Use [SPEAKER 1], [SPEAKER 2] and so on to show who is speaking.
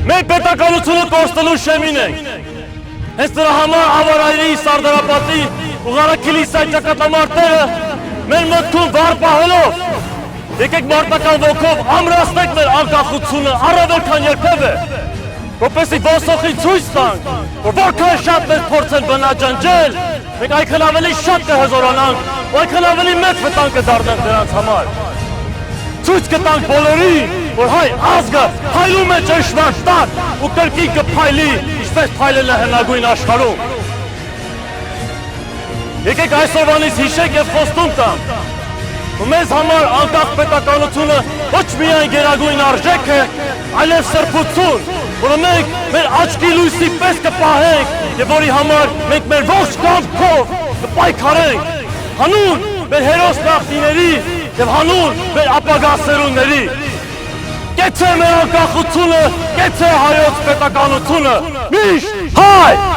[SPEAKER 1] Մենք պետականությունը կորստելու շեմին ենք։ Հենց դրա համար ավարայրի Սարդարապատի ու Ղարաքիլիսայի ճակատամարտերը մեր մտքում վառ պահելով եկեք մարտական ոգով ամրացնենք մեր անկախությունը առավել քան երբևէ, որպեսզի ոսոխին ցույց տանք, որ որքան շատ մեզ փորձեն բնաջնջել, մենք այնքան ավելի շատ կհզորանանք, ու այնքան ավելի մեծ վտանգ կդառնանք դրանց համար։ Ցույց կտանք բոլորին, որ հայ ազգը փայլում է ճշմարտ տակ ու կրկին կփայլի, ինչպես փայլել է հնագույն աշխարհում։ Եկեք այսօրվանից հիշենք եւ խոստում տանք, որ մեզ համար անկախ պետականությունը ոչ միայն գերագույն արժեք է, այլև սրբություն, որը մենք մեր աչքի լույսի պես կպահենք եւ որի համար մենք մեր ողջ կամքով կպայքարենք, հանուն մեր հերոս նախնիների եւ հանուն մեր ապագա սերունդների։ Կեցե մեր անկախությունը, կեցե հայոց պետականությունը, միշտ հայ!